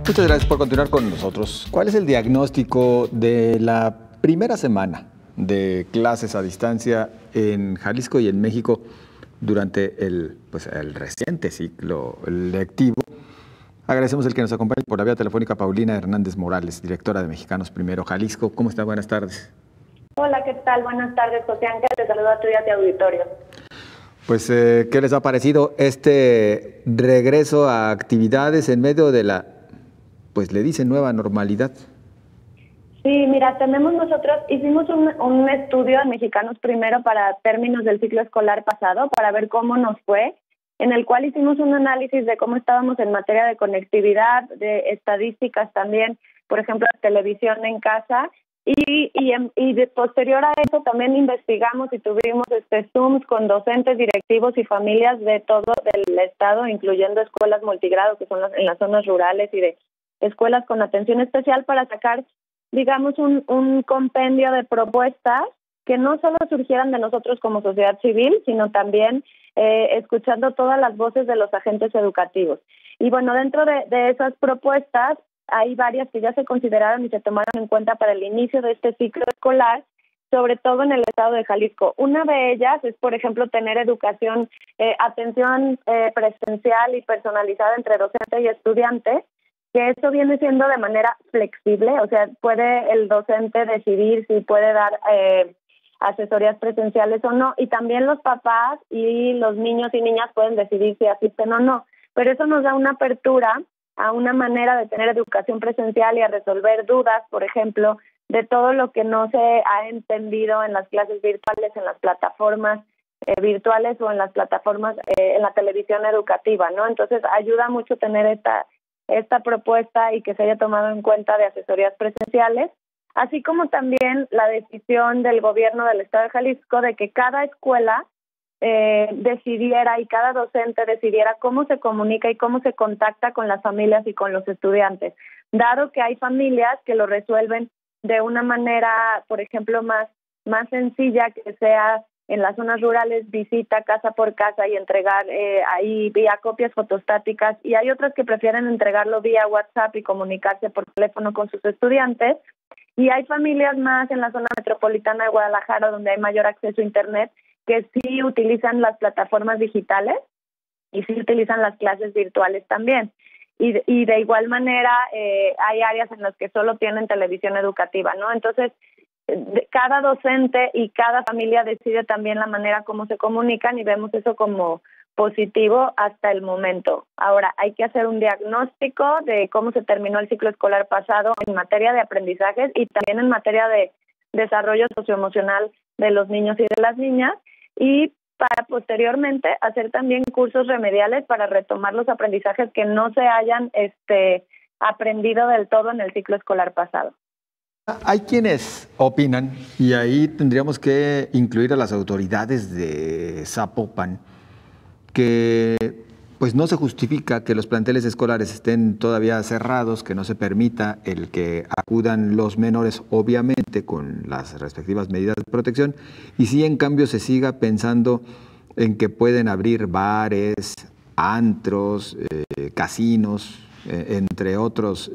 Muchas gracias por continuar con nosotros. ¿Cuál es el diagnóstico de la primera semana de clases a distancia en Jalisco y en México durante el reciente ciclo lectivo? Agradecemos el que nos acompañe por la vía telefónica Paulina Hernández Morales, directora de Mexicanos Primero Jalisco. ¿Cómo está? Buenas tardes. Hola, ¿qué tal? Buenas tardes, José Ángel. Te saludo a tu y a tu auditorio. Pues, ¿qué les ha parecido este regreso a actividades en medio de la, pues le dicen, nueva normalidad? Sí, mira, hicimos un estudio en Mexicanos Primero para términos del ciclo escolar pasado, para ver cómo nos fue, en el cual hicimos un análisis de cómo estábamos en materia de conectividad, de estadísticas también, por ejemplo, de televisión en casa, y posterior a eso también investigamos y tuvimos Zooms con docentes, directivos y familias de todo el estado, incluyendo escuelas multigrado, que son en las zonas rurales, y de escuelas con atención especial, para sacar, digamos, un compendio de propuestas que no solo surgieran de nosotros como sociedad civil, sino también escuchando todas las voces de los agentes educativos. Y bueno, dentro de esas propuestas hay varias que ya se consideraron y se tomaron en cuenta para el inicio de este ciclo escolar, sobre todo en el estado de Jalisco. Una de ellas es, por ejemplo, tener atención presencial y personalizada entre docente y estudiante, que eso viene siendo de manera flexible, o sea, puede el docente decidir si puede dar asesorías presenciales o no, y también los papás y los niños y niñas pueden decidir si asisten o no, pero eso nos da una apertura a una manera de tener educación presencial y a resolver dudas, por ejemplo, de todo lo que no se ha entendido en las clases virtuales, en las plataformas virtuales o en las plataformas, en la televisión educativa, ¿no? Entonces ayuda mucho tener esta propuesta y que se haya tomado en cuenta de asesorías presenciales, así como también la decisión del gobierno del estado de Jalisco de que cada escuela decidiera y cada docente decidiera cómo se comunica y cómo se contacta con las familias y con los estudiantes, dado que hay familias que lo resuelven de una manera, por ejemplo, más sencilla, que sea en las zonas rurales, visita casa por casa y entregar ahí vía copias fotostáticas, y hay otras que prefieren entregarlo vía WhatsApp y comunicarse por teléfono con sus estudiantes, y hay familias más en la zona metropolitana de Guadalajara, donde hay mayor acceso a Internet, que sí utilizan las plataformas digitales y sí utilizan las clases virtuales también. Y de igual manera hay áreas en las que solo tienen televisión educativa, ¿no? Entonces, cada docente y cada familia decide también la manera como se comunican, y vemos eso como positivo hasta el momento. Ahora, hay que hacer un diagnóstico de cómo se terminó el ciclo escolar pasado en materia de aprendizajes y también en materia de desarrollo socioemocional de los niños y de las niñas, y para posteriormente hacer también cursos remediales para retomar los aprendizajes que no se hayan aprendido del todo en el ciclo escolar pasado. Hay quienes opinan, y ahí tendríamos que incluir a las autoridades de Zapopan, que pues no se justifica que los planteles escolares estén todavía cerrados, que no se permita el que acudan los menores, obviamente con las respectivas medidas de protección, y sí en cambio se siga pensando en que pueden abrir bares, antros, casinos, entre otros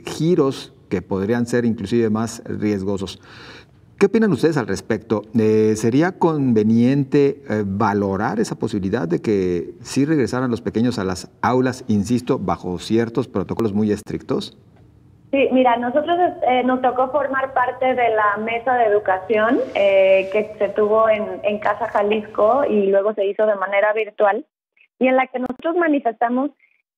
giros que podrían ser inclusive más riesgosos. ¿Qué opinan ustedes al respecto? ¿Sería conveniente valorar esa posibilidad de que sí regresaran los pequeños a las aulas, insisto, bajo ciertos protocolos muy estrictos? Sí, mira, nosotros nos tocó formar parte de la mesa de educación que se tuvo en Casa Jalisco y luego se hizo de manera virtual, y en la que nosotros manifestamos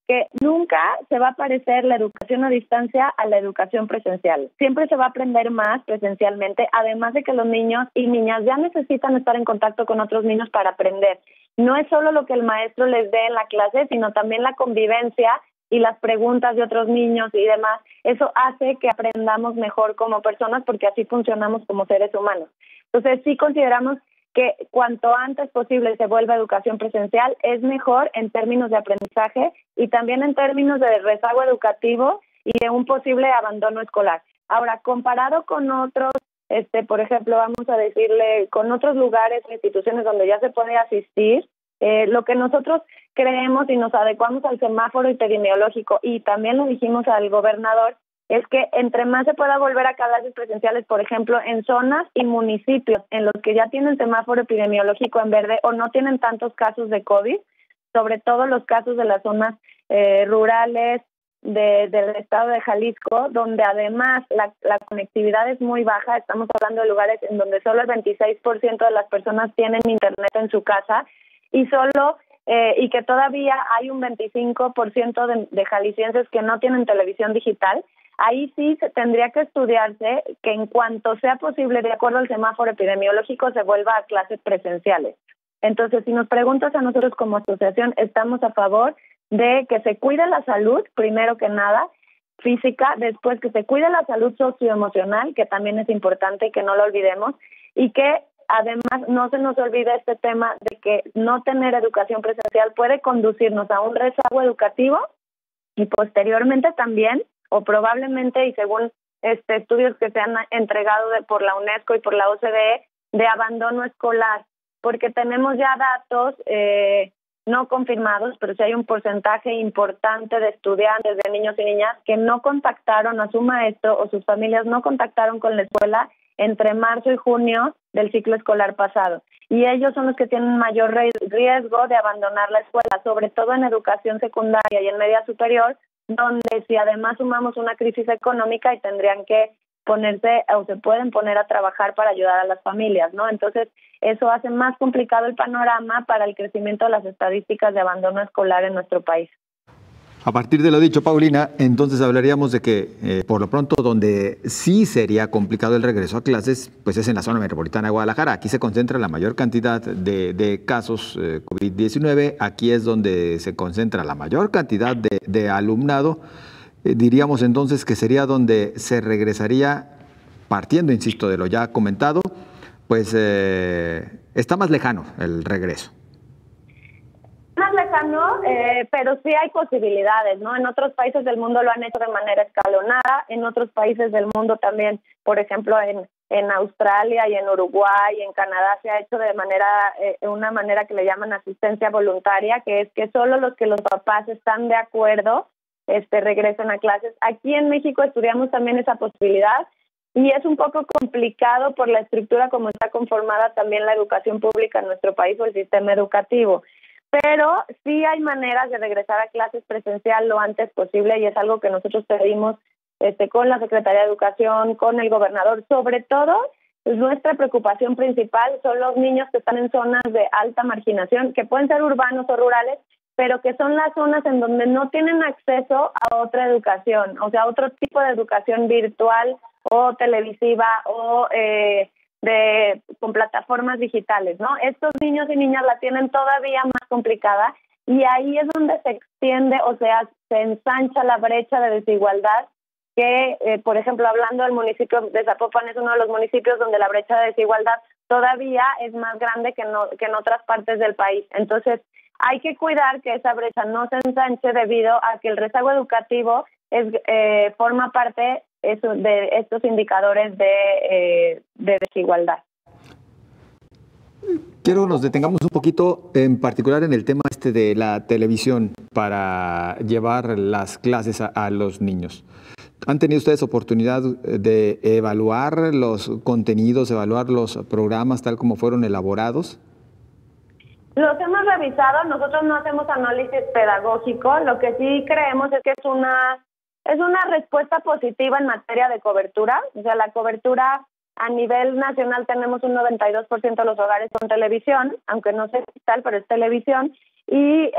que nunca se va a parecer la educación a distancia a la educación presencial. Siempre se va a aprender más presencialmente, además de que los niños y niñas ya necesitan estar en contacto con otros niños para aprender. No es solo lo que el maestro les dé en la clase, sino también la convivencia y las preguntas de otros niños y demás. Eso hace que aprendamos mejor como personas, porque así funcionamos como seres humanos. Entonces sí consideramos que cuanto antes posible se vuelva educación presencial es mejor en términos de aprendizaje y también en términos de rezago educativo y de un posible abandono escolar. Ahora, comparado con otros, por ejemplo, vamos a decirle, con otros lugares o instituciones donde ya se puede asistir, lo que nosotros creemos y nos adecuamos al semáforo epidemiológico, y también lo dijimos al gobernador, es que entre más se pueda volver a clases presenciales, por ejemplo, en zonas y municipios en los que ya tienen semáforo epidemiológico en verde o no tienen tantos casos de COVID, sobre todo los casos de las zonas rurales del estado de Jalisco, donde además la conectividad es muy baja. Estamos hablando de lugares en donde solo el 26% de las personas tienen internet en su casa, y y que todavía hay un 25% de jaliscienses que no tienen televisión digital. Ahí sí se tendría que estudiarse que en cuanto sea posible, de acuerdo al semáforo epidemiológico, se vuelva a clases presenciales. Entonces, si nos preguntas a nosotros como asociación, estamos a favor de que se cuide la salud, primero que nada, física, después que se cuide la salud socioemocional, que también es importante y que no lo olvidemos, y que además no se nos olvide este tema de que no tener educación presencial puede conducirnos a un rezago educativo y posteriormente también, o probablemente, y según estudios que se han entregado por la UNESCO y por la OCDE, de abandono escolar, porque tenemos ya datos no confirmados, pero sí hay un porcentaje importante de estudiantes, de niños y niñas que no contactaron a su maestro o sus familias no contactaron con la escuela entre marzo y junio del ciclo escolar pasado. Y ellos son los que tienen mayor riesgo de abandonar la escuela, sobre todo en educación secundaria y en media superior, donde si además sumamos una crisis económica y tendrían que ponerse o se pueden poner a trabajar para ayudar a las familias, ¿no? Entonces, eso hace más complicado el panorama para el crecimiento de las estadísticas de abandono escolar en nuestro país. A partir de lo dicho, Paulina, entonces hablaríamos de que, por lo pronto, donde sí sería complicado el regreso a clases, pues es en la zona metropolitana de Guadalajara. Aquí se concentra la mayor cantidad de casos COVID-19. Aquí es donde se concentra la mayor cantidad de alumnado. Diríamos entonces que sería donde se regresaría, partiendo, insisto, de lo ya comentado, pues está más lejano el regreso. Más lejano, pero sí hay posibilidades, ¿no? En otros países del mundo lo han hecho de manera escalonada, en otros países del mundo también, por ejemplo, en Australia y en Uruguay y en Canadá se ha hecho de una manera que le llaman asistencia voluntaria, que es que solo los papás están de acuerdo regresen a clases. Aquí en México estudiamos también esa posibilidad, y es un poco complicado por la estructura como está conformada también la educación pública en nuestro país o el sistema educativo. Pero sí hay maneras de regresar a clases presencial lo antes posible, y es algo que nosotros pedimos con la Secretaría de Educación, con el gobernador. Sobre todo, pues nuestra preocupación principal son los niños que están en zonas de alta marginación, que pueden ser urbanos o rurales, pero que son las zonas en donde no tienen acceso a otra educación, o sea, otro tipo de educación virtual o televisiva o con plataformas digitales, ¿no? Estos niños y niñas la tienen todavía más complicada, y ahí es donde se extiende, o sea, se ensancha la brecha de desigualdad que, por ejemplo, hablando del municipio de Zapopan, es uno de los municipios donde la brecha de desigualdad todavía es más grande que en otras partes del país. Entonces, hay que cuidar que esa brecha no se ensanche debido a que el rezago educativo forma parte de estos indicadores de desigualdad. Quiero que nos detengamos un poquito, en particular en el tema de la televisión para llevar las clases a los niños. ¿Han tenido ustedes oportunidad de evaluar los contenidos, evaluar los programas tal como fueron elaborados? Los hemos revisado, nosotros no hacemos análisis pedagógico, lo que sí creemos es que es una respuesta positiva en materia de cobertura. O sea, la cobertura a nivel nacional tenemos un 92% de los hogares con televisión, aunque no sé tal, pero es televisión, y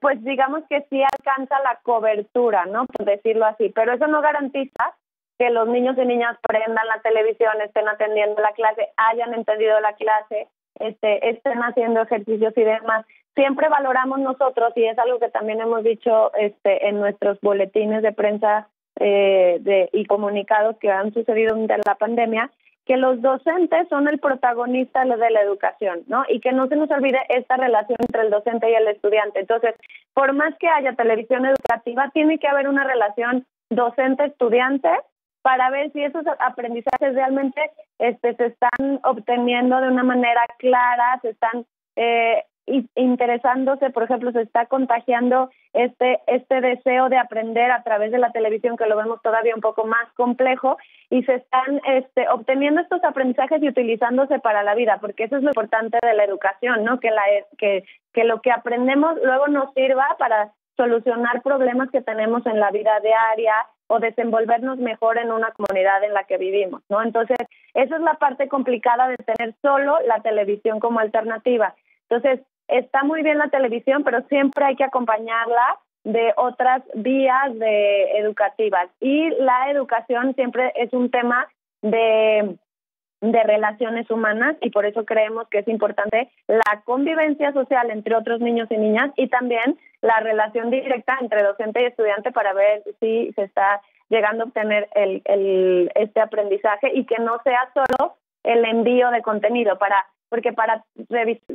pues digamos que sí alcanza la cobertura, ¿no? Por decirlo así, pero eso no garantiza que los niños y niñas prendan la televisión, estén atendiendo la clase, hayan entendido la clase, estén haciendo ejercicios y demás. Siempre valoramos nosotros, y es algo que también hemos dicho en nuestros boletines de prensa y comunicados que han sucedido durante la pandemia, que los docentes son el protagonista de la educación, ¿no? Y que no se nos olvide esta relación entre el docente y el estudiante. Entonces, por más que haya televisión educativa, tiene que haber una relación docente-estudiante para ver si esos aprendizajes realmente se están obteniendo de una manera clara, se están interesándose, por ejemplo, se está contagiando este deseo de aprender a través de la televisión, que lo vemos todavía un poco más complejo, y se están obteniendo estos aprendizajes y utilizándose para la vida, porque eso es lo importante de la educación, ¿no? Que lo que aprendemos luego nos sirva para solucionar problemas que tenemos en la vida diaria o desenvolvernos mejor en una comunidad en la que vivimos, ¿no? Entonces, esa es la parte complicada de tener solo la televisión como alternativa. Entonces, está muy bien la televisión, pero siempre hay que acompañarla de otras vías educativas. Y la educación siempre es un tema de relaciones humanas, y por eso creemos que es importante la convivencia social entre otros niños y niñas, y también la relación directa entre docente y estudiante para ver si se está llegando a obtener este aprendizaje, y que no sea solo el envío de contenido, porque para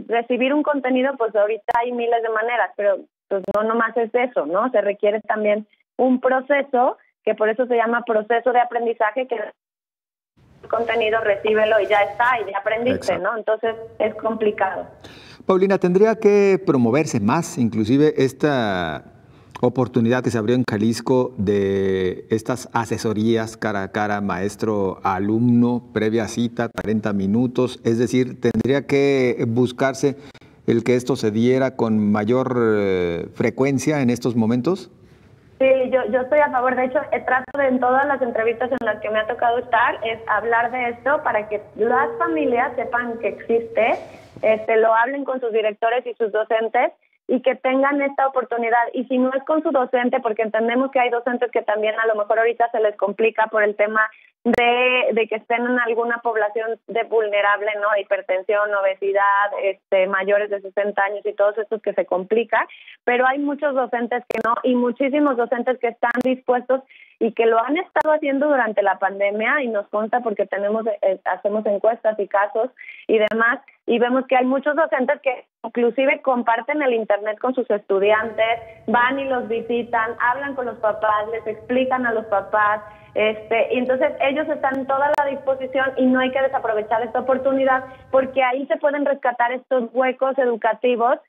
recibir un contenido, pues ahorita hay miles de maneras, pero pues no nomás es eso, ¿no? Se requiere también un proceso, que por eso se llama proceso de aprendizaje, que contenido, recíbelo y ya está, y ya aprendiste. Exacto. ¿No? Entonces es complicado. Paulina, ¿tendría que promoverse más inclusive esta oportunidad que se abrió en Jalisco de estas asesorías cara a cara, maestro-alumno, previa cita, 40 minutos? Es decir, ¿tendría que buscarse el que esto se diera con mayor frecuencia en estos momentos? Sí, yo estoy a favor. De hecho, trato en todas las entrevistas en las que me ha tocado estar, es hablar de esto para que las familias sepan que existe, lo hablen con sus directores y sus docentes, y que tengan esta oportunidad. Y si no es con su docente, porque entendemos que hay docentes que también a lo mejor ahorita se les complica por el tema de que estén en alguna población vulnerable, ¿no? Hipertensión, obesidad, mayores de 60 años y todos estos que se complica, pero hay muchos docentes que no, y muchísimos docentes que están dispuestos y que lo han estado haciendo durante la pandemia, y nos consta porque hacemos encuestas y casos y demás, y vemos que hay muchos docentes que inclusive comparten el internet con sus estudiantes, van y los visitan, hablan con los papás, les explican a los papás, y entonces ellos están en toda la disposición, y no hay que desaprovechar esta oportunidad, porque ahí se pueden rescatar estos huecos educativos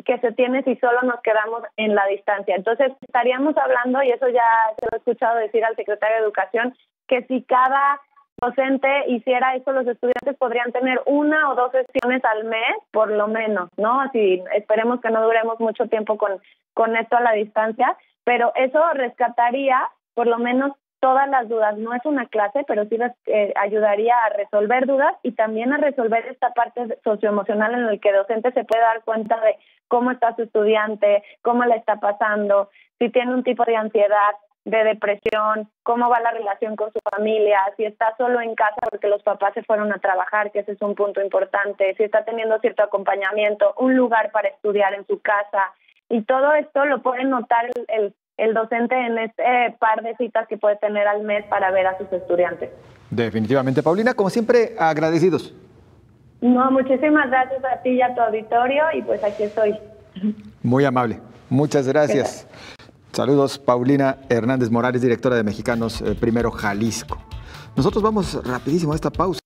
que se tiene si solo nos quedamos en la distancia. Entonces estaríamos hablando, y eso ya se lo he escuchado decir al secretario de Educación, que si cada docente hiciera eso, los estudiantes podrían tener 1 o 2 sesiones al mes, por lo menos, ¿no? Así esperemos que no duremos mucho tiempo con esto a la distancia, pero eso rescataría por lo menos todas las dudas. No es una clase, pero sí ayudaría a resolver dudas, y también a resolver esta parte socioemocional en la que el docente se puede dar cuenta de cómo está su estudiante, cómo le está pasando, si tiene un tipo de ansiedad, de depresión, cómo va la relación con su familia, si está solo en casa porque los papás se fueron a trabajar, que ese es un punto importante, si está teniendo cierto acompañamiento, un lugar para estudiar en su casa, y todo esto lo puede notar el docente en este par de citas que puede tener al mes para ver a sus estudiantes. Definitivamente, Paulina, como siempre, agradecidos. No, muchísimas gracias a ti y a tu auditorio, y pues aquí estoy. Muy amable, muchas gracias. Saludos, Paulina Hernández Morales, directora de Mexicanos Primero Jalisco. Nosotros vamos rapidísimo a esta pausa.